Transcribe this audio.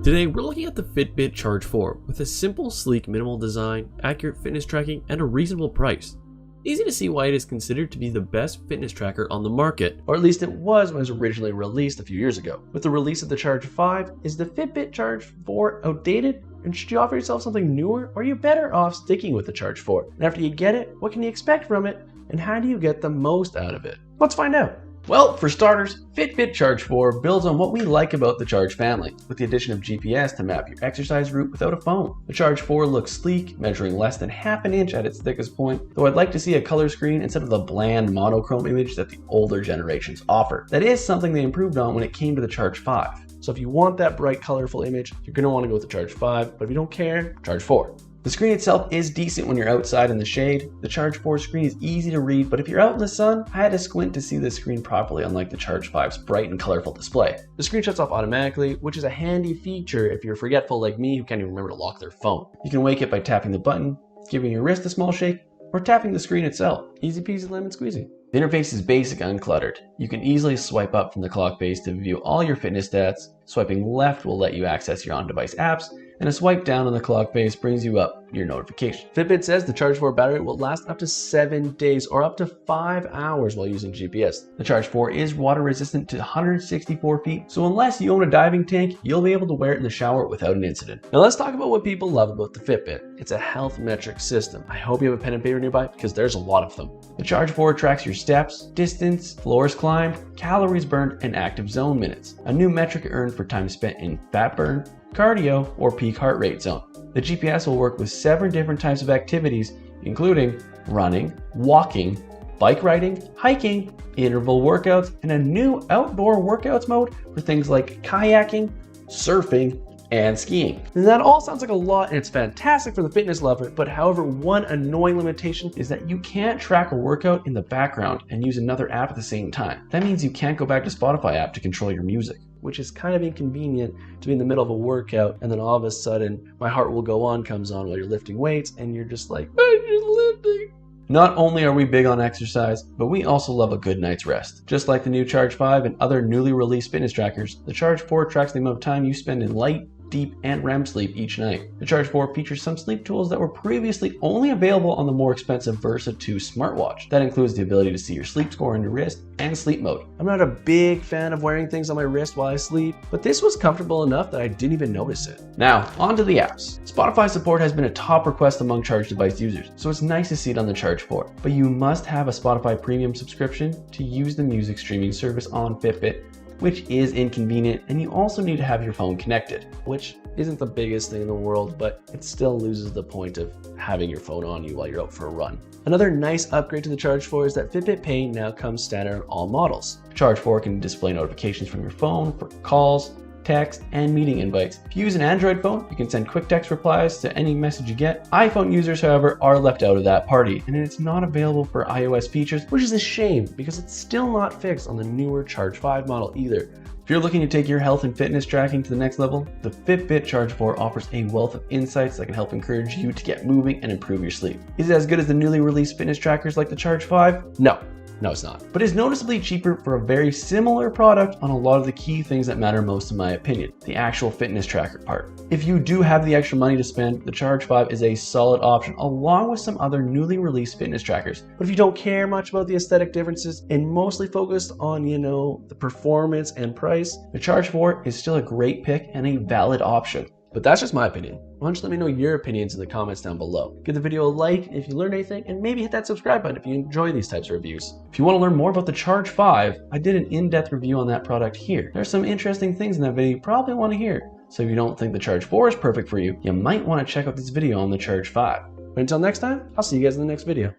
Today we're looking at the Fitbit Charge 4 with a simple, sleek, minimal design, accurate fitness tracking, and a reasonable price. Easy to see why it is considered to be the best fitness tracker on the market, or at least it was when it was originally released a few years ago. With the release of the Charge 5, is the Fitbit Charge 4 outdated? And should you offer yourself something newer, or are you better off sticking with the Charge 4? And after you get it, what can you expect from it, and how do you get the most out of it? Let's find out. Well, for starters, Fitbit Charge 4 builds on what we like about the Charge family, with the addition of GPS to map your exercise route without a phone. The Charge 4 looks sleek, measuring less than half an inch at its thickest point, though I'd like to see a color screen instead of the bland monochrome image that the older generations offer. That is something they improved on when it came to the Charge 5. So if you want that bright, colorful image, you're going to want to go with the Charge 5, but if you don't care, Charge 4. The screen itself is decent when you're outside in the shade. The Charge 4 screen is easy to read, but if you're out in the sun, I had to squint to see the screen properly, unlike the Charge 5's bright and colorful display. The screen shuts off automatically, which is a handy feature if you're forgetful like me who can't even remember to lock their phone. You can wake it by tapping the button, giving your wrist a small shake, or tapping the screen itself. Easy peasy lemon squeezy. The interface is basic and uncluttered. You can easily swipe up from the clock base to view all your fitness stats. Swiping left will let you access your on-device apps, and a swipe down on the clock base brings you up your notification. Fitbit says the Charge 4 battery will last up to 7 days or up to 5 hours while using GPS. The Charge 4 is water resistant to 164 feet, so unless you own a diving tank, you'll be able to wear it in the shower without an incident. Now let's talk about what people love about the Fitbit. It's a health metric system. I hope you have a pen and paper nearby because there's a lot of them. The Charge 4 tracks your steps, distance, floors climbed, calories burned, and active zone minutes. A new metric earned for time spent in fat burn, cardio, or peak heart rate zone. The GPS will work with 7 different types of activities, including running, walking, bike riding, hiking, interval workouts, and a new outdoor workouts mode for things like kayaking, surfing, and skiing. And that all sounds like a lot, and it's fantastic for the fitness lover, but however, one annoying limitation is that you can't track a workout in the background and use another app at the same time. That means you can't go back to Spotify app to control your music, which is kind of inconvenient to be in the middle of a workout and then all of a sudden My Heart Will Go On comes on while you're lifting weights and you're just like, I'm just lifting. Not only are we big on exercise, but we also love a good night's rest. Just like the new Charge 5 and other newly released fitness trackers, the Charge 4 tracks the amount of time you spend in light, deep, and REM sleep each night. The Charge 4 features some sleep tools that were previously only available on the more expensive Versa 2 smartwatch. That includes the ability to see your sleep score on your wrist and sleep mode. I'm not a big fan of wearing things on my wrist while I sleep, but this was comfortable enough that I didn't even notice it. Now, on to the apps. Spotify support has been a top request among Charge device users, so it's nice to see it on the Charge 4. But you must have a Spotify premium subscription to use the music streaming service on Fitbit, which is inconvenient, and you also need to have your phone connected, which isn't the biggest thing in the world, but it still loses the point of having your phone on you while you're out for a run. Another nice upgrade to the Charge 4 is that Fitbit Pay now comes standard on all models. Charge 4 can display notifications from your phone for calls, text, and meeting invites. If you use an Android phone, you can send quick text replies to any message you get. iPhone users, however, are left out of that party, and it's not available for iOS features, which is a shame because it's still not fixed on the newer Charge 5 model either. If you're looking to take your health and fitness tracking to the next level, the Fitbit Charge 4 offers a wealth of insights that can help encourage you to get moving and improve your sleep. Is it as good as the newly released fitness trackers like the Charge 5? No, it's not. But it's noticeably cheaper for a very similar product on a lot of the key things that matter most in my opinion, the actual fitness tracker part. If you do have the extra money to spend, the Charge 5 is a solid option along with some other newly released fitness trackers. But if you don't care much about the aesthetic differences and mostly focused on, the performance and price, the Charge 4 is still a great pick and a valid option. But that's just my opinion. Why don't you let me know your opinions in the comments down below. Give the video a like if you learned anything, and maybe hit that subscribe button if you enjoy these types of reviews. If you want to learn more about the Charge 5, I did an in-depth review on that product here. There's some interesting things in that video you probably want to hear. So if you don't think the Charge 4 is perfect for you, you might want to check out this video on the Charge 5. But until next time, I'll see you guys in the next video.